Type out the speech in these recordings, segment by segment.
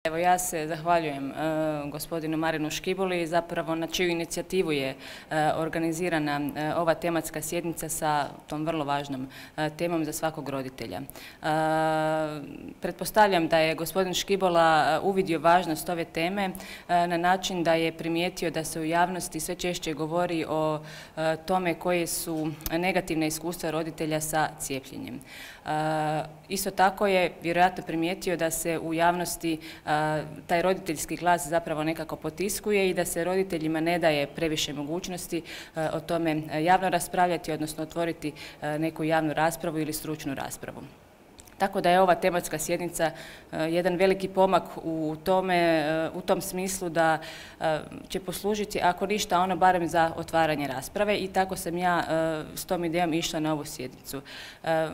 Evo, ja se zahvaljujem gospodinu Marinu Škiboli, zapravo na čiju inicijativu je organizirana ova tematska sjednica sa tom vrlo važnom temom za svakog roditelja. Pretpostavljam da je gospodin Škibola uvidio važnost ove teme na način da je primijetio da se u javnosti sve češće govori o tome koje su negativne iskustva roditelja sa cijepljenjem. Isto tako je vjerojatno primijetio da se u javnosti taj roditeljski glas zapravo nekako potiskuje i da se roditeljima ne daje previše mogućnosti o tome javno raspravljati, odnosno otvoriti neku javnu raspravu ili stručnu raspravu. Tako da je ova tematska sjednica jedan veliki pomak u tom smislu da će poslužiti, ako ništa, ono barem za otvaranje rasprave, i tako sam ja s tom idejom išla na ovu sjednicu.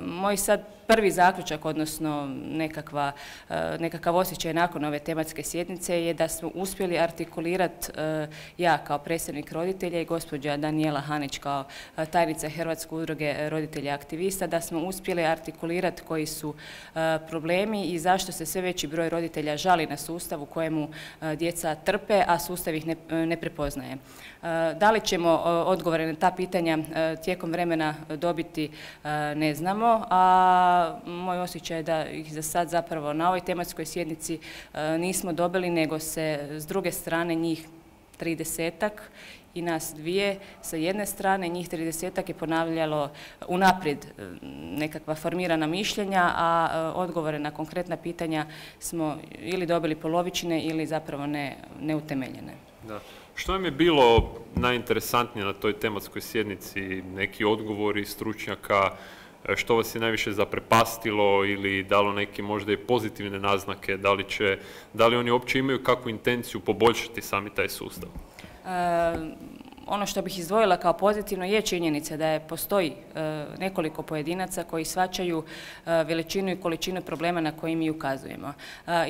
Moj sad prvi zaključak, odnosno nekakav osjećaj nakon ove tematske sjednice je da smo uspjeli artikulirati, ja kao predstavnik roditelja i gospođa Danijela Hanić kao tajnica Hrvatske udruge roditelja aktivista, da smo uspjeli artikulirati koji su problemi i zašto se sve veći broj roditelja žali na sustav u kojemu djeca trpe, a sustav ih ne prepoznaje. Da li ćemo odgovore na ta pitanja tijekom vremena dobiti, ne znamo, a moj osjećaj je da ih za sad zapravo na ovoj tematskoj sjednici nismo dobili, nego se s druge strane njih 30-ak i nas dvije sa jedne strane, njih 30-ak je ponavljalo unaprijed nekakva formirana mišljenja, a odgovore na konkretna pitanja smo ili dobili polovične ili zapravo neutemeljene. Da. Što vam je bilo najinteresantnije na toj tematskoj sjednici? Neki odgovori stručnjaka? Što vas je najviše zaprepastilo ili dalo neke možda i pozitivne naznake? Da li oni uopće imaju kakvu intenciju poboljšati sami taj sustav? Ono što bih izdvojila kao pozitivno je činjenica da postoji nekoliko pojedinaca koji shvaćaju veličinu i količinu problema na koje mi ukazujemo.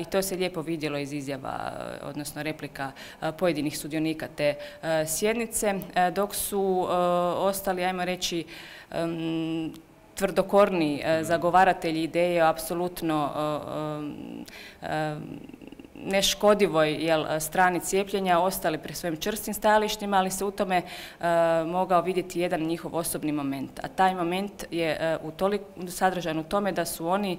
I to se lijepo vidjelo iz izjava, odnosno replika pojedinih sudionika te sjednice, dok su ostali, ajmo reći, tvrdokorni zagovaratelji ideje o apsolutno neškodivoj strani cijepljenja ostali pri svojim čvrstim stajalištima, ali se u tome mogao vidjeti jedan njihov osobni moment. A taj moment je sadržan u tome da su oni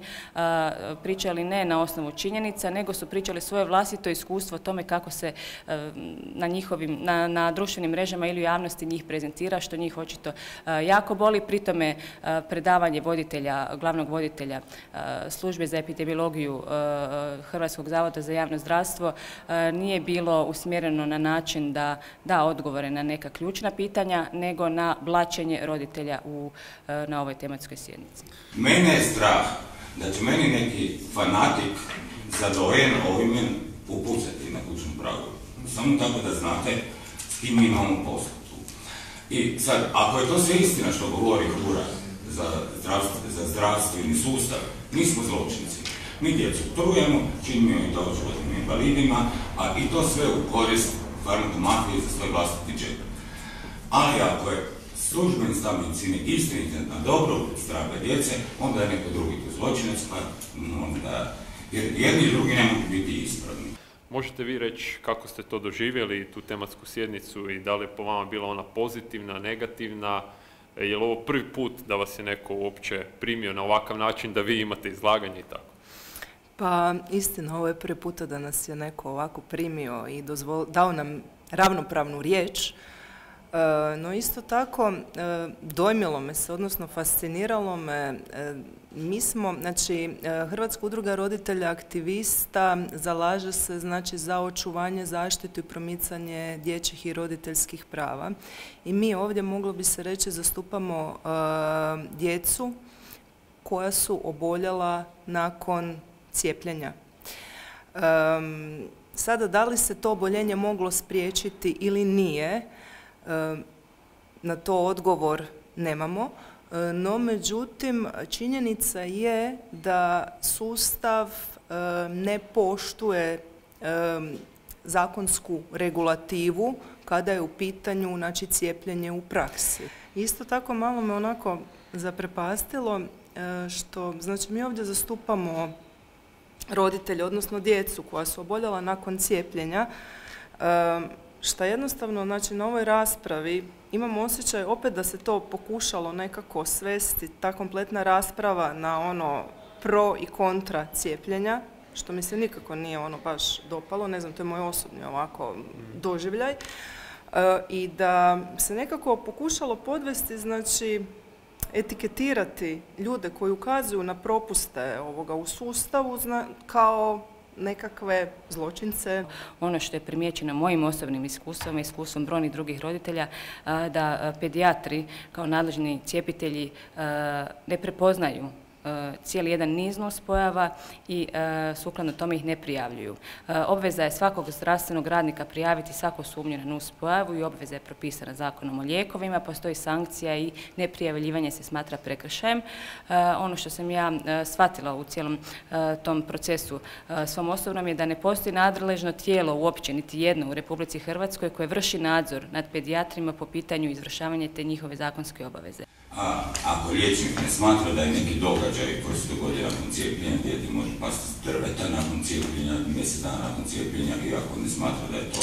pričali ne na osnovu činjenica, nego su pričali svoje vlastito iskustvo o tome kako se na društvenim mrežama ili u javnosti njih prezentira, što njih očito jako boli. Pri tome predavanje glavnog voditelja službe za epidemiologiju Hrvatskog zavoda za javno zdravstvo nije bilo usmjereno na način da da odgovore na neka ključna pitanja, nego na blaćenje roditelja na ovoj tematskoj sjednici. Mene je strah da će meni neki fanatik zadojen ovime upucati na kućnu pragu. Samo tako da znate s kim imamo poslu. I sad, ako je to sve istina što govori HURA za zdravstveni sustav, mi smo zločinci. Mi djecu trujemo, činimo i doživotnim invalidima, a i to sve u korist farmakomafije za svoj vlastiti džep. Ali ako je službeni stav medicine istinit na dobrobit zdrave djece, onda je neko drugi tu zločinac, jer jedni i drugi ne mogu biti ispravni. Možete vi reći kako ste to doživjeli, tu tematsku sjednicu, i da li je po vama bila ona pozitivna, negativna? Je li ovo prvi put da vas je neko uopće primio na ovakav način da vi imate izlaganje i tako? Pa istina, ovo je prvi puta da nas je neko ovako primio i dao nam ravnopravnu riječ, no isto tako dojmilo me se, odnosno fasciniralo me. Mi smo, znači, Hrvatska udruga roditelja aktivista zalaže se, znači, za očuvanje, zaštitu i promicanje dječjih i roditeljskih prava. I mi ovdje, moglo bi se reći, zastupamo djecu koja su oboljela nakon cijepljenja. Sada, da li se to oboljenje moglo spriječiti ili nije, na to odgovor nemamo, no međutim činjenica je da sustav ne poštuje zakonsku regulativu kada je u pitanju, znači, cijepljenje u praksi. Isto tako malo me onako zaprepastilo što, znači, mi ovdje zastupamo roditelje, odnosno djecu koja su oboljela nakon cijepljenja, što jednostavno, znači, na ovoj raspravi imamo osjećaj opet da se to pokušalo nekako svesti, ta kompletna rasprava na ono pro i kontra cijepljenja, što mi se nikako nije ono baš dopalo, ne znam, to je moj osobni ovako doživljaj, i da se nekako pokušalo podvesti, znači, etiketirati ljude koji ukazuju na propuste ovoga u sustavu kao nekakve zločince. Ono što je primijećeno mojim osobnim iskustvom i iskustvom brojnih drugih roditelja, da pedijatri kao nadležni cijepitelji ne prepoznaju cijeli jedan niz nuspojava i sukladno tome ih ne prijavljuju. Obveza je svakog zdravstvenog radnika prijaviti svaku sumnju na nuspojavu i obveza je propisana Zakonom o lijekovima, postoji sankcija i neprijavljivanje se smatra prekršajem. Ono što sam ja shvatila u cijelom tom procesu svom osobnom je da ne postoji nadležno tijelo uopće, niti jedno u Republici Hrvatskoj koje vrši nadzor nad pedijatrima po pitanju izvršavanja te njihove zakonske obaveze. Ako liječnik ne smatra da je neki događaj koji se dogodio nakon cijepljenja, dijete može pasti s drveta nakon cijepljenja, mjesec dana nakon cijepljenja, i ako ne smatra da je to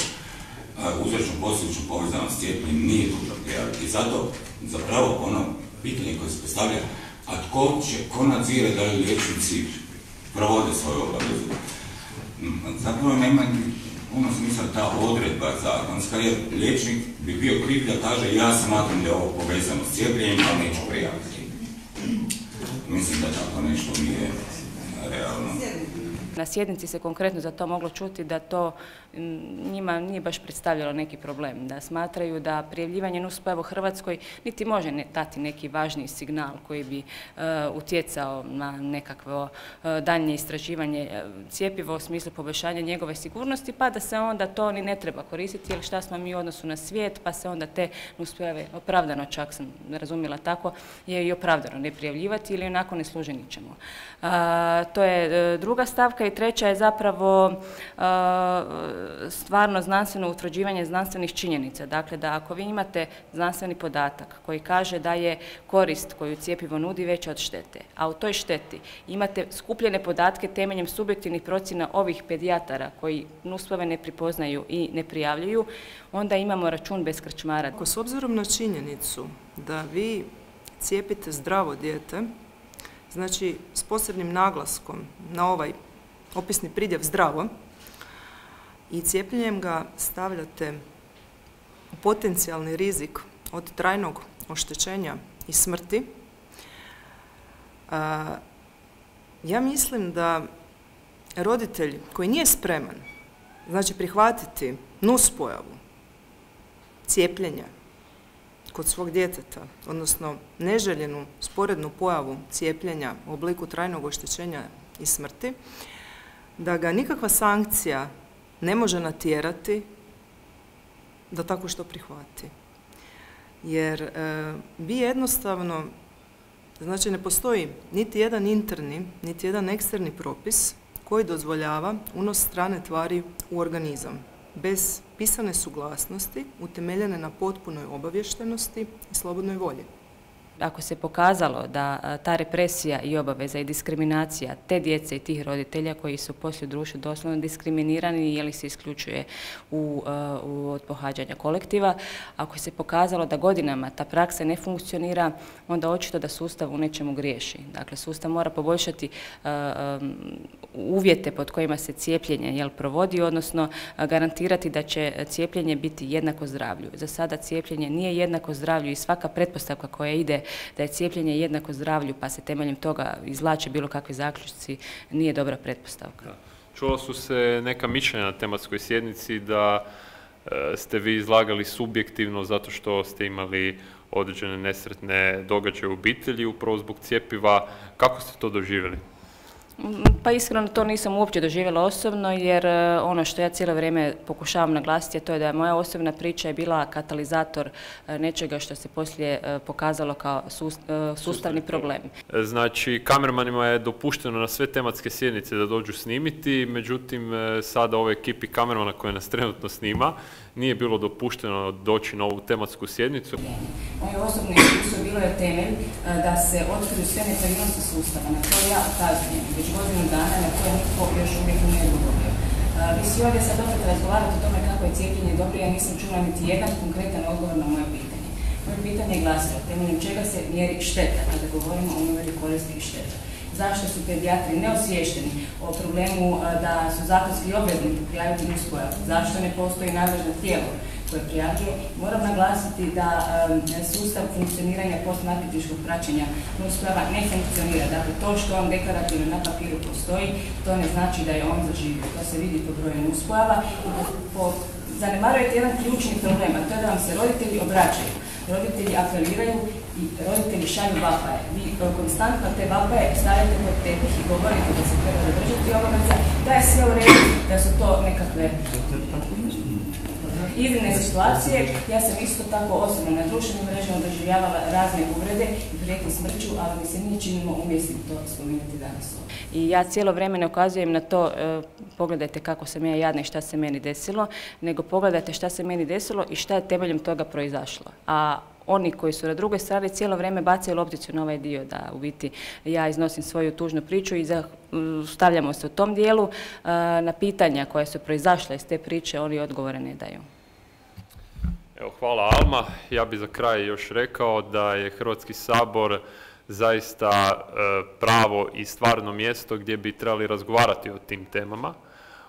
uzročno-posljedično povezano s cijepljenjem, nije dužan prijaviti. I zato zapravo ono pitanje koje se postavlja, a ko nadzire da li liječnici provode svoju obavezu? Zapravo nema puno smisla ta odredba zakonska, jer liječnik bi bio kriv da kaže ja smatram da je ovo povezano s cijepljenjem, ali neću prijaviti. Mislim da tako nešto nije realno. Na sjednici se konkretno za to moglo čuti da to njima nije baš predstavljalo neki problem, da smatraju da prijavljivanje nuspojava u Hrvatskoj niti može dati neki važniji signal koji bi utjecao na nekakvo daljnje istraživanje cjepiva u smislu poboljšanja njegove sigurnosti, pa da se onda to ni ne treba koristiti, jer šta smo mi u odnosu na svijet, pa se onda te nuspojave opravdano, čak sam razumjela tako, je i opravdano ne prijavljivati ili onako ne služe ničemu. To je druga stavka. I treća je zapravo stvarno znanstveno utvrđivanje znanstvenih činjenica. Dakle, da ako vi imate znanstveni podatak koji kaže da je korist koju cjepivo nudi veća od štete, a u toj šteti imate skupljene podatke temeljem subjektivnih procjena ovih pedijatara koji nuspojave ne prepoznaju i ne prijavljuju, onda imamo račun bez krčmara. S obzirom na činjenicu da vi cijepite zdravo dijete, znači s posebnim naglaskom na ovaj opisni pridjev zdravo, i cijepljenjem ga stavljate u potencijalni rizik od trajnog oštećenja i smrti, ja mislim da roditelj koji nije spreman, znači, prihvatiti nuspojavu cijepljenja kod svog djeteta, odnosno neželjenu sporednu pojavu cijepljenja u obliku trajnog oštećenja i smrti, da ga nikakva sankcija ne može natjerati da tako što prihvati. Jer vi jednostavno, znači, ne postoji niti jedan interni, niti jedan eksterni propis koji dozvoljava unos strane tvari u organizam, bez pisane suglasnosti, utemeljene na potpunoj obaviještenosti i slobodnoj volji. Ako se pokazalo da ta represija i obaveza i diskriminacija te djece i tih roditelja koji su poslije u društvu doslovno diskriminirani ili se isključuje od pohađanja kolektiva, ako se pokazalo da godinama ta praksa ne funkcionira, onda očito da sustav u nečemu griješi. Dakle, sustav mora poboljšati uvjete pod kojima se cijepljenje provodi, odnosno garantirati da će cijepljenje biti jednako zdravlju. Za sada cijepljenje nije jednako zdravlju i svaka pretpostavka koja ide da je cijepljenje jednako zdravlju, pa se temeljem toga izvlače bilo kakvi zaključci, nije dobra pretpostavka. Čula su se neka mišljenja na tematskoj sjednici da ste vi izlagali subjektivno zato što ste imali određene nesretne događaje u obitelji upravo zbog cjepiva. Kako ste to doživjeli? Pa iskreno to nisam uopće doživjela osobno, jer ono što ja cijelo vrijeme pokušavam naglasiti je to da je moja osobna priča je bila katalizator nečega što se poslije pokazalo kao sustavni problem. Znači, kameramanima je dopušteno na sve tematske sjednice da dođu snimiti, međutim sada ovoj ekipi kameramana koja nas trenutno snima nije bilo dopušteno doći na ovu tematsku sjednicu. Moje osobno iskustvo bilo je temelj da se otkriju sve nepravilnosti sustava, na koje ja ukazujem. već godinu dana na koje nitko još uvijek nije odgovorio. Vi svi ovdje sad opet razgovarate o tome kako je cijepljenje dobro, ja nisam čula niti jedan konkretan odgovor na moje pitanje. Moje pitanje je glasilo, temeljem čega se mjeri šteta kada govorimo o numeri koristi i šteta. Zašto su pedijatri neosviješteni o problemu da su zakonski obvezni prijaviti nuspojavu? Zašto ne postoji nadležno tijelo koje prijavljuje? Moram naglasiti da sustav funkcioniranja postmarketinškog praćenja nuspojava ne funkcionira. Dakle, to što on deklarativno na papiru postoji, to ne znači da je on zaživio. To se vidi po broju nuspojava. Zanemarujete jedan ključni problem, a to je da vam se roditelji obraćaju. Roditelji apeliraju i roditelji šalju vapaje. Vi konstantno te vapaje stavljate pod tepih i govorite da se treba zadržati obaveza, da je sve u redu, da su to nekakve iznimne situacije. Ja sam isto tako osobno na društvenim mrežama doživljavala razne uvrede i prijetnje smrću, ali mi se nije činilo umjesno to spominjati danas. I ja cijelo vrijeme ne ukazujem na to, pogledajte kako sam ja jadna i šta se meni desilo, nego pogledajte šta se meni desilo i šta je temeljem toga proizašlo. A oni koji su na drugoj strani cijelo vrijeme bacaju lopticu na ovaj dio, da u biti ja iznosim svoju tužnu priču i stavljamo se u tom dijelu. Na pitanja koja su proizašla iz te priče, oni odgovore ne daju. Evo, hvala Alma. Ja bih za kraj još rekao da je Hrvatski sabor zaista pravo i stvarno mjesto gdje bi trebali razgovarati o tim temama.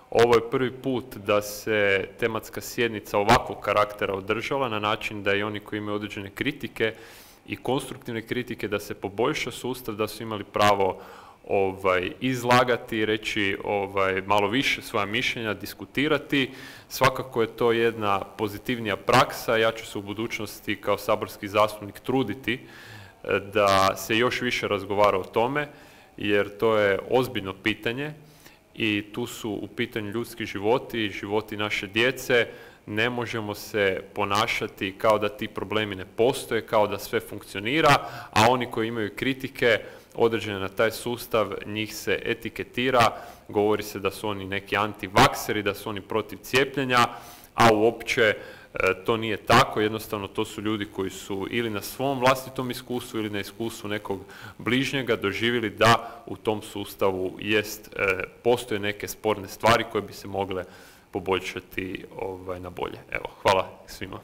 Ovo je prvi put da se tematska sjednica ovakvog karaktera održala na način da i oni koji imaju određene kritike i konstruktivne kritike da se poboljša sustav, da su imali pravo izlagati, reći malo više svoja mišljenja, diskutirati. Svakako je to jedna pozitivnija praksa. Ja ću se u budućnosti kao saborski zastupnik truditi da se još više razgovara o tome, jer to je ozbiljno pitanje i tu su u pitanju ljudski životi i životi naše djece. Ne možemo se ponašati kao da ti problemi ne postoje, kao da sve funkcionira, a oni koji imaju kritike određene na taj sustav, njih se etiketira, govori se da su oni neki antivakseri, da su oni protiv cijepljenja, a uopće to nije tako. Jednostavno to su ljudi koji su ili na svom vlastitom iskustvu ili na iskustvu nekog bližnjega doživjeli da u tom sustavu postoje neke sporne stvari koje bi se mogle poboljšati na bolje. Evo, hvala svima.